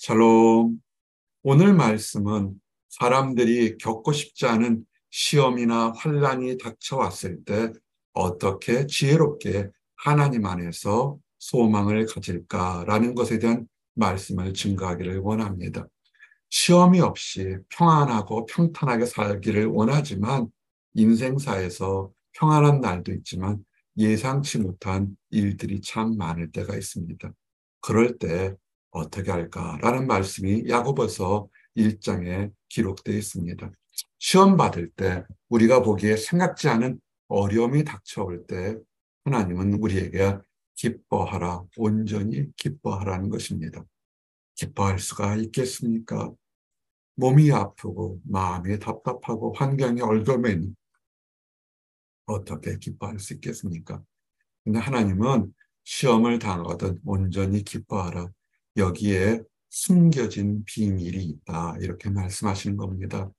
샬롬. 오늘 말씀은 사람들이 겪고 싶지 않은 시험이나 환란이 닥쳐왔을 때 어떻게 지혜롭게 하나님 안에서 소망을 가질까라는 것에 대한 말씀을 증거하기를 원합니다. 시험이 없이 평안하고 평탄하게 살기를 원하지만 인생사에서 평안한 날도 있지만 예상치 못한 일들이 참 많을 때가 있습니다. 그럴 때 어떻게 할까라는 말씀이 야고보서 1장에 기록되어 있습니다. 시험 받을 때 우리가 보기에 생각지 않은 어려움이 닥쳐올 때 하나님은 우리에게 기뻐하라, 온전히 기뻐하라는 것입니다. 기뻐할 수가 있겠습니까? 몸이 아프고 마음이 답답하고 환경이 얼더맨 어떻게 기뻐할 수 있겠습니까? 근데 하나님은 시험을 당하거든 온전히 기뻐하라. 여기에 숨겨진 비밀이 있다. 이렇게 말씀하시는 겁니다.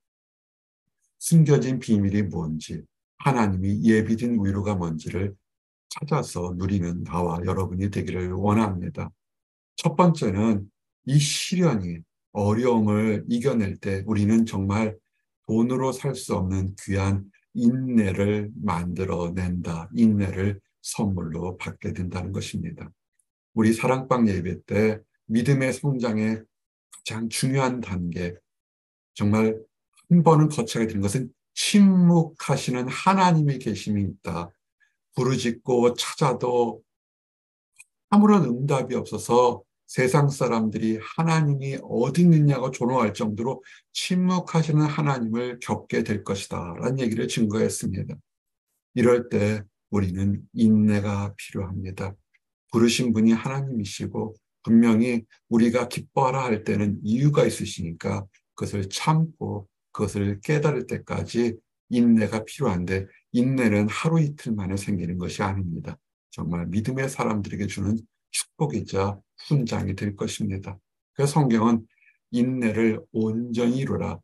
숨겨진 비밀이 뭔지, 하나님이 예비된 위로가 뭔지를 찾아서 누리는 나와 여러분이 되기를 원합니다. 첫 번째는 이 시련이 어려움을 이겨낼 때 우리는 정말 돈으로 살 수 없는 귀한 인내를 만들어낸다. 인내를 선물로 받게 된다는 것입니다. 우리 사랑방 예배 때 믿음의 성장의 가장 중요한 단계, 정말 한 번은 거쳐야 되는 것은 침묵하시는 하나님의 계심이 있다. 부르짖고 찾아도 아무런 응답이 없어서 세상 사람들이 하나님이 어디 있느냐고 조롱할 정도로 침묵하시는 하나님을 겪게 될 것이다 라는 얘기를 증거했습니다. 이럴 때 우리는 인내가 필요합니다. 부르신 분이 하나님이시고 분명히 우리가 기뻐하라 할 때는 이유가 있으시니까 그것을 참고 그것을 깨달을 때까지 인내가 필요한데, 인내는 하루 이틀 만에 생기는 것이 아닙니다. 정말 믿음의 사람들에게 주는 축복이자 훈장이 될 것입니다. 그래서 성경은 인내를 온전히 이루라.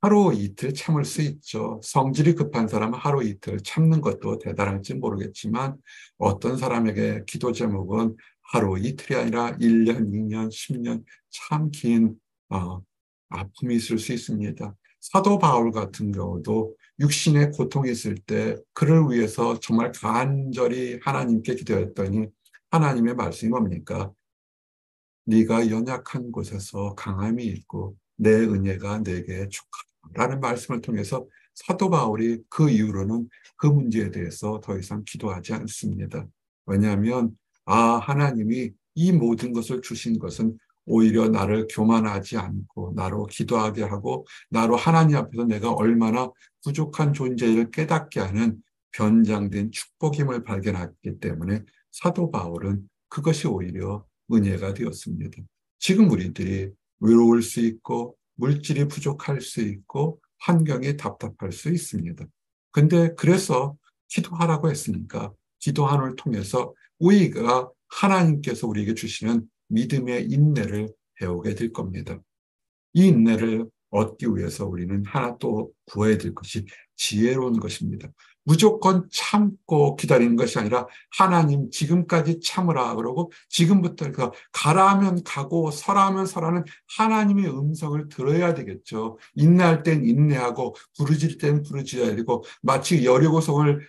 하루 이틀 참을 수 있죠. 성질이 급한 사람은 하루 이틀 참는 것도 대단할지 모르겠지만 어떤 사람에게 기도 제목은 하루 이틀이 아니라 1년, 2년, 10년 참 긴 아픔이 있을 수 있습니다. 사도 바울 같은 경우도 육신의 고통이 있을 때 그를 위해서 정말 간절히 하나님께 기도했더니 하나님의 말씀이 뭡니까? 네가 연약한 곳에서 강함이 있고 내 은혜가 내게 족하다라는 말씀을 통해서 사도 바울이 그 이후로는 그 문제에 대해서 더 이상 기도하지 않습니다. 왜냐하면 하나님이 이 모든 것을 주신 것은 오히려 나를 교만하지 않고 나로 기도하게 하고 나로 하나님 앞에서 내가 얼마나 부족한 존재를 깨닫게 하는 변장된 축복임을 발견했기 때문에 사도 바울은 그것이 오히려 은혜가 되었습니다. 지금 우리들이 외로울 수 있고 물질이 부족할 수 있고 환경이 답답할 수 있습니다. 근데 그래서 기도하라고 했으니까 기도함을 통해서 우리가 하나님께서 우리에게 주시는 믿음의 인내를 배우게 될 겁니다. 이 인내를 얻기 위해서 우리는 하나 또 구해야 될 것이 지혜로운 것입니다. 무조건 참고 기다리는 것이 아니라 하나님 지금까지 참으라 그러고 지금부터 가라 하면 가고 서라 하면 서라는 하나님의 음성을 들어야 되겠죠. 인내할 땐 인내하고 부르짖을 땐 부르짖어야 되고, 마치 여리고성을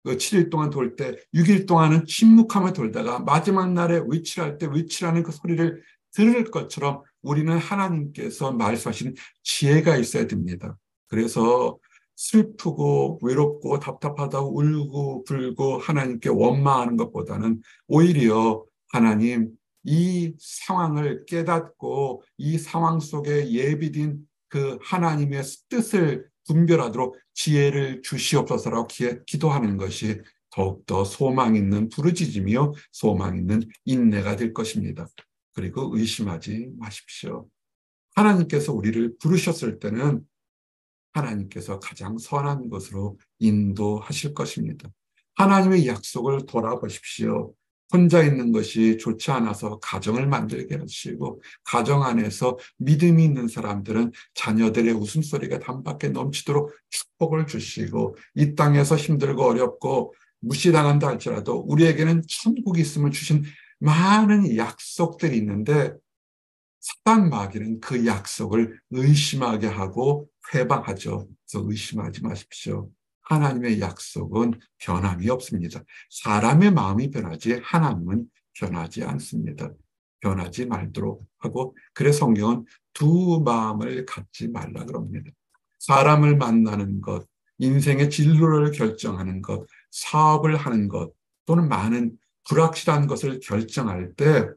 7일 동안 돌 때 6일 동안은 침묵하며 돌다가 마지막 날에 외치할 때 외치라는 그 소리를 들을 것처럼 우리는 하나님께서 말씀하시는 지혜가 있어야 됩니다. 그래서 슬프고 외롭고 답답하다고 울고 불고 하나님께 원망하는 것보다는 오히려 하나님, 이 상황을 깨닫고 이 상황 속에 예비된 그 하나님의 뜻을 분별하도록 지혜를 주시옵소서라고 기도하는 것이 더욱더 소망 있는 부르짖음이요 소망 있는 인내가 될 것입니다. 그리고 의심하지 마십시오. 하나님께서 우리를 부르셨을 때는 하나님께서 가장 선한 것으로 인도하실 것입니다. 하나님의 약속을 돌아보십시오. 혼자 있는 것이 좋지 않아서 가정을 만들게 하시고, 가정 안에서 믿음이 있는 사람들은 자녀들의 웃음소리가 담밖에 넘치도록 축복을 주시고, 이 땅에서 힘들고 어렵고 무시당한다 할지라도 우리에게는 천국이 있음을 주신 많은 약속들이 있는데, 사단 마귀는 그 약속을 의심하게 하고 회방하죠. 그래서 의심하지 마십시오. 하나님의 약속은 변함이 없습니다. 사람의 마음이 변하지 하나님은 변하지 않습니다. 변하지 말도록 하고, 그래서 성경은 두 마음을 갖지 말라 그럽니다. 사람을 만나는 것, 인생의 진로를 결정하는 것, 사업을 하는 것, 또는 많은 불확실한 것을 결정할 때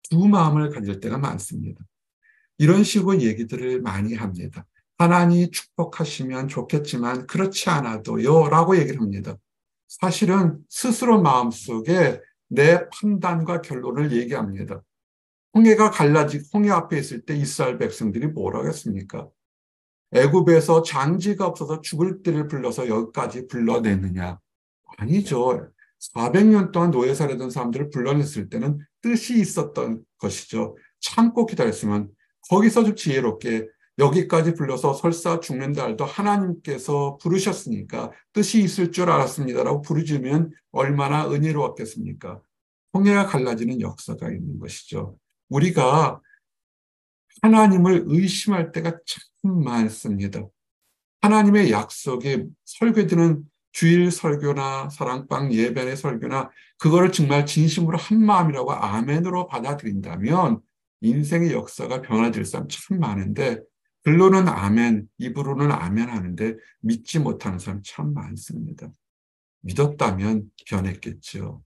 두 마음을 가질 때가 많습니다. 이런 식으로 얘기들을 많이 합니다. 하나님이 축복하시면 좋겠지만 그렇지 않아도요 라고 얘기를 합니다. 사실은 스스로 마음속에 내 판단과 결론을 얘기합니다. 홍해가 갈라지고 홍해 앞에 있을 때 이스라엘 백성들이 뭐라고 했습니까? 애굽에서 장지가 없어서 죽을 때를 불러서 여기까지 불러내느냐? 아니죠. 400년 동안 노예 살이던 사람들을 불러냈을 때는 뜻이 있었던 것이죠. 참고 기다렸으면 거기서 좀 지혜롭게 여기까지 불러서 설사 죽는다 할도 하나님께서 부르셨으니까 뜻이 있을 줄 알았습니다라고 부르짖으면 얼마나 은혜로웠겠습니까? 홍해가 갈라지는 역사가 있는 것이죠. 우리가 하나님을 의심할 때가 참 많습니다. 하나님의 약속에 설교드는 주일 설교나 사랑방 예배의 설교나 그거를 정말 진심으로 한 마음이라고 아멘으로 받아들인다면 인생의 역사가 변화될 사람 참 많은데, 글로는 아멘, 입으로는 아멘 하는데 믿지 못하는 사람 참 많습니다. 믿었다면 변했겠죠.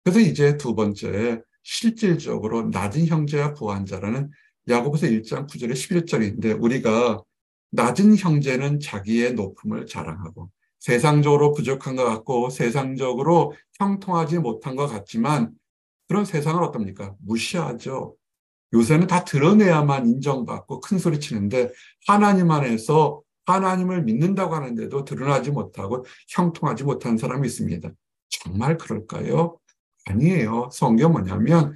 그래서 이제 두 번째, 실질적으로 낮은 형제와 부한 자라는 야고보서 1장 9절에 11절인데, 우리가 낮은 형제는 자기의 높음을 자랑하고 세상적으로 부족한 것 같고 세상적으로 형통하지 못한 것 같지만, 그런 세상을 어떻습니까? 무시하죠. 요새는 다 드러내야만 인정받고 큰 소리 치는데, 하나님 안에서 하나님을 믿는다고 하는데도 드러나지 못하고 형통하지 못한 사람이 있습니다. 정말 그럴까요? 아니에요. 성경 뭐냐면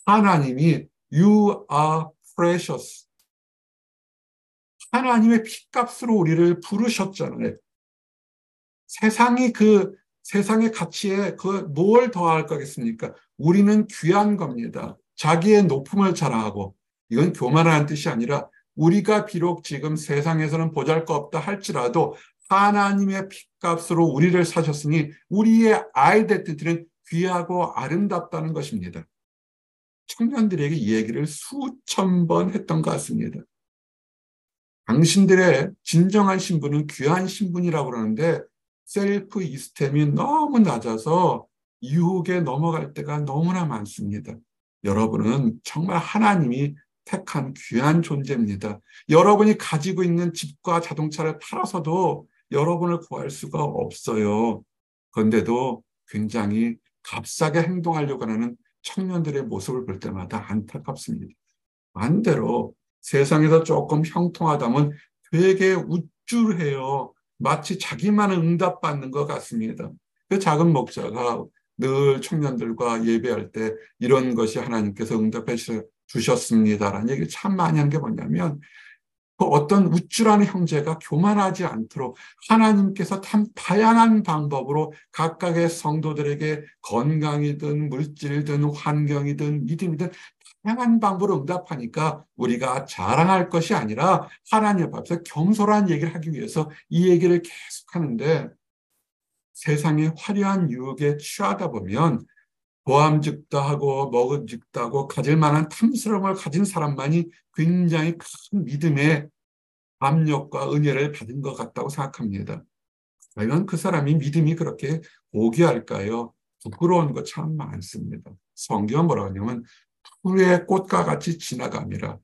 하나님이 You are precious. 하나님의 피값으로 우리를 부르셨잖아요. 세상의 가치에 그 뭘 더할 거겠습니까? 우리는 귀한 겁니다. 자기의 높음을 자랑하고, 이건 교만하는 뜻이 아니라 우리가 비록 지금 세상에서는 보잘것없다 할지라도 하나님의 피값으로 우리를 사셨으니 우리의 아이덴티티는 귀하고 아름답다는 것입니다. 청년들에게 이 얘기를 수천 번 했던 것 같습니다. 당신들의 진정한 신분은 귀한 신분이라고 그러는데 셀프 이스템이 너무 낮아서 유혹에 넘어갈 때가 너무나 많습니다. 여러분은 정말 하나님이 택한 귀한 존재입니다. 여러분이 가지고 있는 집과 자동차를 팔아서도 여러분을 구할 수가 없어요. 그런데도 굉장히 값싸게 행동하려고 하는 청년들의 모습을 볼 때마다 안타깝습니다. 반대로 세상에서 조금 형통하다면 되게 우쭐해요. 마치 자기만은 응답받는 것 같습니다. 그 작은 목자가 늘 청년들과 예배할 때 이런 것이 하나님께서 응답해 주셨습니다라는 얘기를 참 많이 한 게 뭐냐면, 그 어떤 우쭐한 형제가 교만하지 않도록 하나님께서 참 다양한 방법으로 각각의 성도들에게 건강이든 물질이든 환경이든 믿음이든 다양한 방법으로 응답하니까 우리가 자랑할 것이 아니라 하나님 앞에서 겸손한 얘기를 하기 위해서 이 얘기를 계속 하는데, 세상의 화려한 유혹에 취하다 보면 보암직도 하고 먹음직도 하고 가질 만한 탐스러움을 가진 사람만이 굉장히 큰 믿음의 압력과 은혜를 받은 것 같다고 생각합니다. 과연 그 사람이 믿음이 그렇게 고귀할까요? 부끄러운 것 참 많습니다. 성경은 뭐라고 하냐면 풀의 꽃과 같이 지나감이라.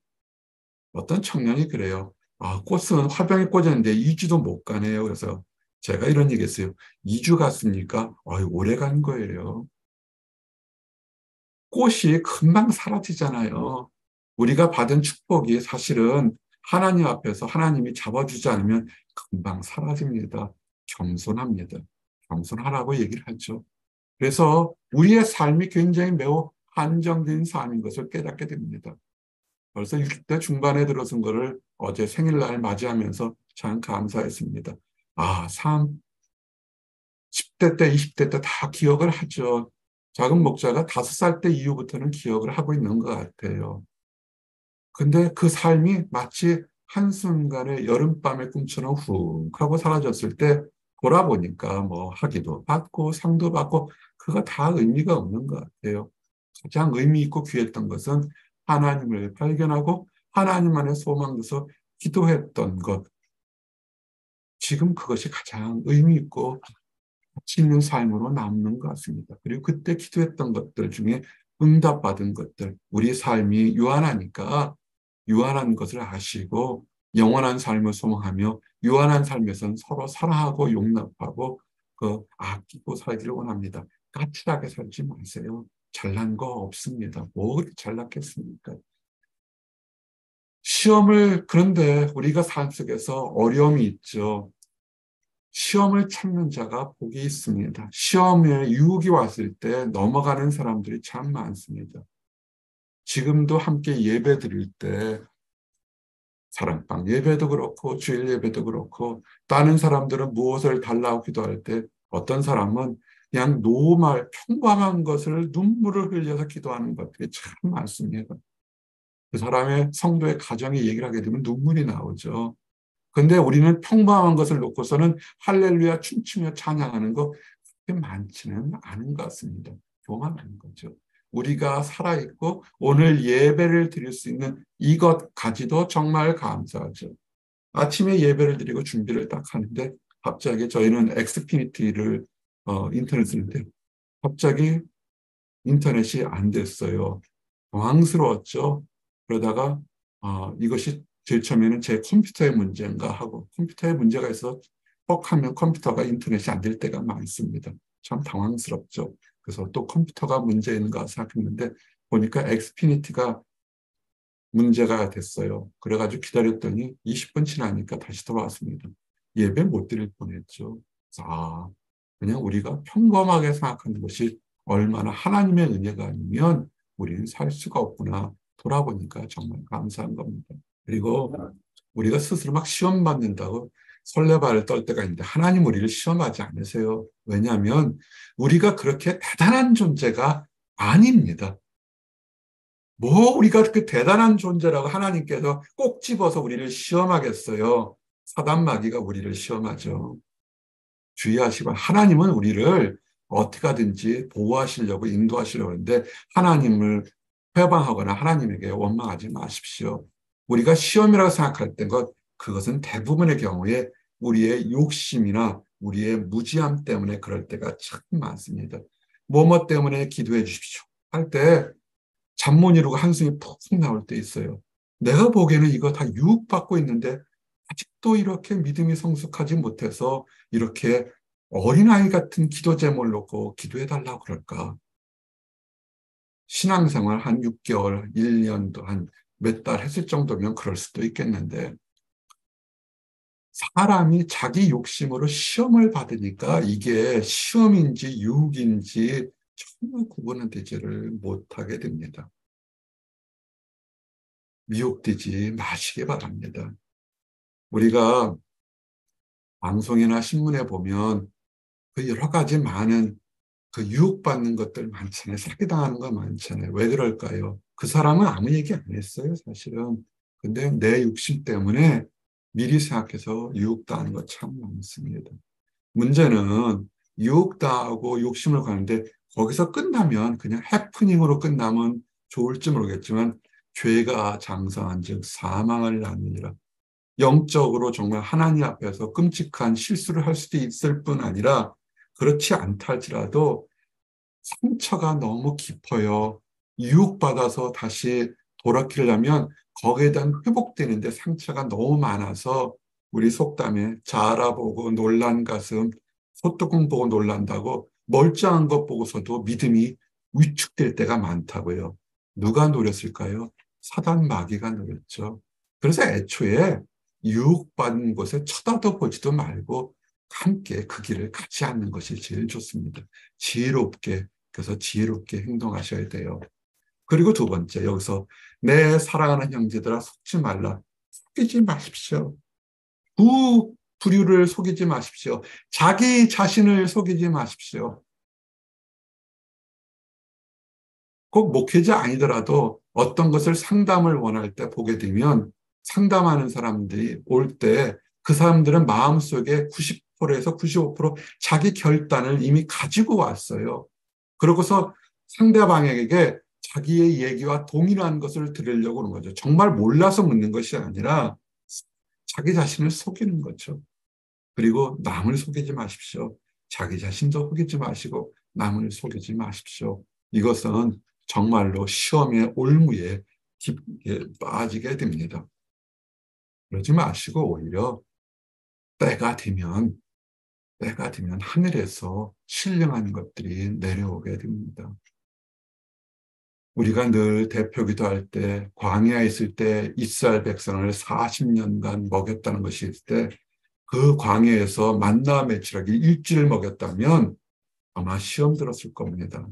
어떤 청년이 그래요. 아, 꽃은 화병에 꽂았는데 2주도 못 가네요. 그래서 제가 이런 얘기 했어요. 2주 갔습니까? 오래 간 거예요. 꽃이 금방 사라지잖아요. 우리가 받은 축복이 사실은 하나님 앞에서 하나님이 잡아주지 않으면 금방 사라집니다. 겸손합니다. 겸손하라고 얘기를 하죠. 그래서 우리의 삶이 굉장히 매우 한정된 삶인 것을 깨닫게 됩니다. 벌써 60대 중반에 들어선 거를 어제 생일날 맞이하면서 참 감사했습니다. 아, 10대 때, 20대 때 다 기억을 하죠. 작은 목자가 5살 때 이후부터는 기억을 하고 있는 것 같아요. 근데 그 삶이 마치 한순간에 여름밤의 꿈처럼 훅 하고 사라졌을 때 돌아보니까 뭐 학위도 받고 상도 받고 그거 다 의미가 없는 것 같아요. 가장 의미 있고 귀했던 것은 하나님을 발견하고 하나님 안에 소망돼서 기도했던 것. 지금 그것이 가장 의미 있고 가치 있는 삶으로 남는 것 같습니다. 그리고 그때 기도했던 것들 중에 응답받은 것들, 우리 삶이 유한하니까 유한한 것을 아시고 영원한 삶을 소망하며 유한한 삶에서는 서로 사랑하고 용납하고 아끼고 살기를 원합니다. 까칠하게 살지 마세요. 잘난 거 없습니다. 뭐 그렇게 잘났겠습니까? 그런데 우리가 삶 속에서 어려움이 있죠. 시험을 참는 자가 복이 있습니다. 시험에 유혹이 왔을 때 넘어가는 사람들이 참 많습니다. 지금도 함께 예배 드릴 때 사랑방 예배도 그렇고 주일 예배도 그렇고 다른 사람들은 무엇을 달라고 기도할 때 어떤 사람은 그냥 노말 평범한 것을 눈물을 흘려서 기도하는 것들이 참 많습니다. 그 사람의 성도의 가정의 얘기를 하게 되면 눈물이 나오죠. 근데 우리는 평범한 것을 놓고서는 할렐루야 춤추며 찬양하는 거 그렇게 많지는 않은 것 같습니다. 교만한 거죠. 우리가 살아있고 오늘 예배를 드릴 수 있는 이것까지도 정말 감사하죠. 아침에 예배를 드리고 준비를 딱 하는데 갑자기 저희는 엑스피니티를 인터넷 쓰는데 갑자기 인터넷이 안 됐어요. 당황스러웠죠. 그러다가 이것이 제일 처음에는 제 컴퓨터의 문제인가 하고 컴퓨터에 문제가 있어 뻑하면 컴퓨터가 인터넷이 안 될 때가 많습니다. 참 당황스럽죠. 그래서 또 컴퓨터가 문제인가 생각했는데 보니까 엑스피니티가 문제가 됐어요. 그래가지고 기다렸더니 20분 지나니까 다시 돌아왔습니다. 예배 못 드릴 뻔했죠. 그래서 그냥 우리가 평범하게 생각하는 것이 얼마나 하나님의 은혜가 아니면 우리는 살 수가 없구나 돌아보니까 정말 감사한 겁니다. 그리고 우리가 스스로 막 시험 받는다고 설레발을 떨 때가 있는데 하나님 우리를 시험하지 않으세요. 왜냐하면 우리가 그렇게 대단한 존재가 아닙니다. 뭐 우리가 그렇게 대단한 존재라고 하나님께서 꼭 집어서 우리를 시험하겠어요. 사단 마귀가 우리를 시험하죠. 주의하시고 하나님은 우리를 어떻게 하든지 보호하시려고 인도하시려고 하는데 하나님을 회방하거나 하나님에게 원망하지 마십시오. 우리가 시험이라고 생각할 때 그것은 대부분의 경우에 우리의 욕심이나 우리의 무지함 때문에 그럴 때가 참 많습니다. 뭐뭐 때문에 기도해 주십시오. 할 때 잠 못 이루고 한숨이 푹 나올 때 있어요. 내가 보기에는 이거 다 유혹받고 있는데 아직도 이렇게 믿음이 성숙하지 못해서 이렇게 어린아이 같은 기도 제목을 놓고 기도해달라고 그럴까? 신앙생활 한 6개월, 1년도 한 몇 달 했을 정도면 그럴 수도 있겠는데 사람이 자기 욕심으로 시험을 받으니까 이게 시험인지 유혹인지 전혀 구분은 되지를 못하게 됩니다. 미혹되지 마시기 바랍니다. 우리가 방송이나 신문에 보면 그 여러 가지 많은 그 유혹받는 것들 많잖아요. 사기당하는 거 많잖아요. 왜 그럴까요? 그 사람은 아무 얘기 안 했어요, 사실은. 근데 내 욕심 때문에 미리 생각해서 유혹당하는 거 참 많습니다. 문제는 유혹당하고 욕심을 가는데 거기서 끝나면 그냥 해프닝으로 끝나면 좋을지 모르겠지만 죄가 장성한 즉 사망을 낳느니라. 영적으로 정말 하나님 앞에서 끔찍한 실수를 할 수도 있을 뿐 아니라 그렇지 않다 할지라도 상처가 너무 깊어요. 유혹받아서 다시 돌아키려면 거기에 대한 회복되는데 상처가 너무 많아서 우리 속담에 자라보고 놀란 가슴, 소뚜껑 보고 놀란다고 멀쩡한 것 보고서도 믿음이 위축될 때가 많다고요. 누가 노렸을까요? 사단 마귀가 노렸죠. 그래서 애초에 유혹받은 곳에 쳐다도 보지도 말고 함께 그 길을 같이 하는 것이 제일 좋습니다. 지혜롭게, 그래서 지혜롭게 행동하셔야 돼요. 그리고 두 번째, 여기서 내 사랑하는 형제들아 속지 말라. 속이지 마십시오. 부류를 속이지 마십시오. 자기 자신을 속이지 마십시오. 꼭 목회자 아니더라도 어떤 것을 상담을 원할 때 보게 되면 상담하는 사람들이 올 때 그 사람들은 마음속에 90%에서 95% 자기 결단을 이미 가지고 왔어요. 그러고서 상대방에게 자기의 얘기와 동일한 것을 들으려고 하는 거죠. 정말 몰라서 묻는 것이 아니라 자기 자신을 속이는 거죠. 그리고 남을 속이지 마십시오. 자기 자신도 속이지 마시고 남을 속이지 마십시오. 이것은 정말로 시험의 올무에 깊게 빠지게 됩니다. 그러지 마시고 오히려 때가 되면 하늘에서 신령한 것들이 내려오게 됩니다. 우리가 늘 대표기도 할 때 광야에 있을 때 이스라엘 백성을 40년간 먹였다는 것이 있을 때 그 광야에서 만나 메추라기 일주일 먹였다면 아마 시험 들었을 겁니다.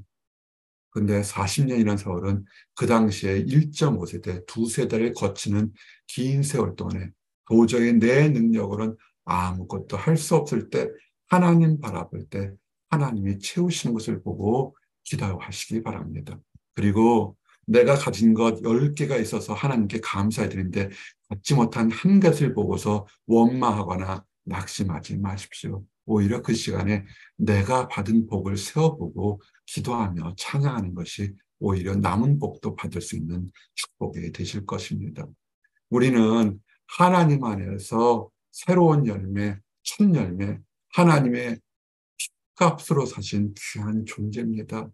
근데 40년이라는 세월은 그 당시에 1.5세대, 두 세대를 거치는 긴 세월 동안에 도저히 내 능력으로는 아무것도 할 수 없을 때 하나님 바라볼 때 하나님이 채우시는 것을 보고 기도하시기 바랍니다. 그리고 내가 가진 것 10개가 있어서 하나님께 감사해 드리는데 갖지 못한 한 것을 보고서 원망하거나 낙심하지 마십시오. 오히려 그 시간에 내가 받은 복을 세어보고 기도하며 찬양하는 것이 오히려 남은 복도 받을 수 있는 축복이 되실 것입니다. 우리는 하나님 안에서 새로운 열매, 첫 열매, 하나님의 값으로 사신 귀한 존재입니다.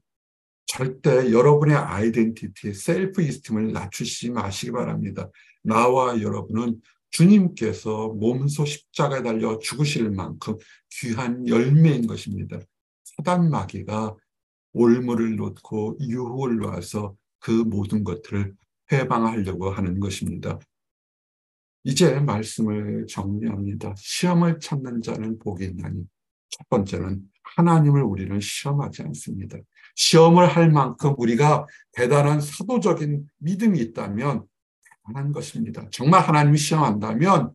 절대 여러분의 아이덴티티, 셀프 이스템을 낮추시지 마시기 바랍니다. 나와 여러분은 주님께서 몸소 십자가에 달려 죽으실 만큼 귀한 열매인 것입니다. 사단 마귀가 올무를 놓고 유혹을 놔서 그 모든 것들을 해방하려고 하는 것입니다. 이제 말씀을 정리합니다. 시험을 찾는 자는 복이 있나니 첫 번째는 하나님을 우리는 시험하지 않습니다. 시험을 할 만큼 우리가 대단한 사도적인 믿음이 있다면 대단한 것입니다. 정말 하나님이 시험한다면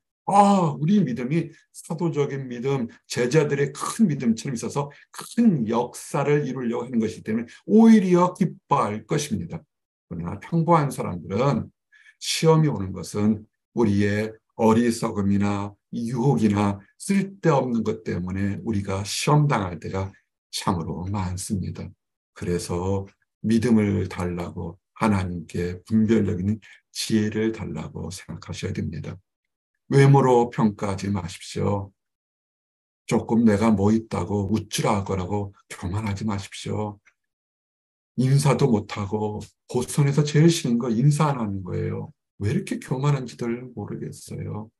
우리 믿음이 사도적인 믿음, 제자들의 큰 믿음처럼 있어서 큰 역사를 이루려고 하는 것이기 때문에 오히려 기뻐할 것입니다. 그러나 평범한 사람들은 시험이 오는 것은 우리의 어리석음이나 유혹이나 쓸데없는 것 때문에 우리가 시험당할 때가 참으로 많습니다. 그래서 믿음을 달라고 하나님께 분별력인 지혜를 달라고 생각하셔야 됩니다. 외모로 평가하지 마십시오. 조금 내가 뭐 있다고 우쭐하거라고 교만하지 마십시오. 인사도 못하고 보선에서 제일 싫은 거 인사 안 하는 거예요. 왜 이렇게 교만한지들 모르겠어요.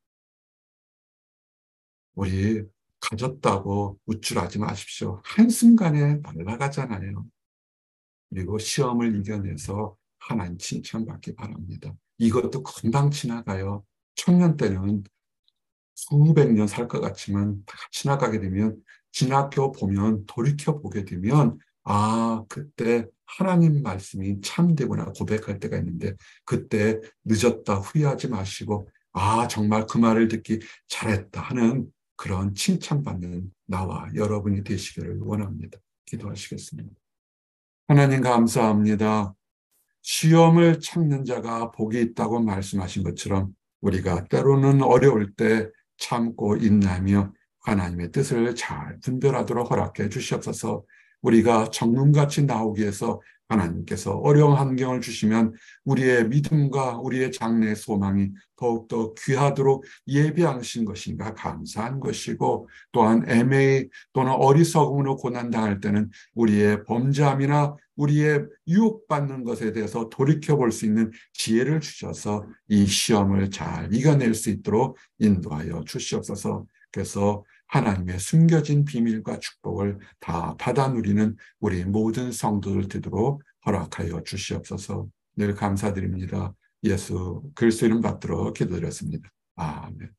우리 가졌다고 우쭐하지 마십시오. 한순간에 날아가잖아요. 그리고 시험을 이겨내서 하나님 칭찬받기 바랍니다. 이것도 금방 지나가요. 청년 때는 수백 년 살 것 같지만 다 지나가게 되면 지나쳐 보면 돌이켜 보게 되면 그때 하나님 말씀이 참되구나 고백할 때가 있는데 그때 늦었다 후회하지 마시고 정말 그 말을 듣기 잘했다 하는 그런 칭찬받는 나와 여러분이 되시기를 원합니다. 기도하시겠습니다. 하나님 감사합니다. 시험을 참는 자가 복이 있다고 말씀하신 것처럼 우리가 때로는 어려울 때 참고 인내하며 하나님의 뜻을 잘 분별하도록 허락해 주시옵소서. 우리가 정금같이 나오기 위해서 하나님께서 어려운 환경을 주시면 우리의 믿음과 우리의 장래의 소망이 더욱더 귀하도록 예비하신 것인가 감사한 것이고 또한 애매히 또는 어리석음으로 고난당할 때는 우리의 범죄함이나 우리의 유혹받는 것에 대해서 돌이켜볼 수 있는 지혜를 주셔서 이 시험을 잘 이겨낼 수 있도록 인도하여 주시옵소서. 그래서 하나님의 숨겨진 비밀과 축복을 다 받아 누리는 우리 모든 성도들 되도록 허락하여 주시옵소서. 늘 감사드립니다. 예수 그리스도 이름 받들어 기도드렸습니다. 아멘.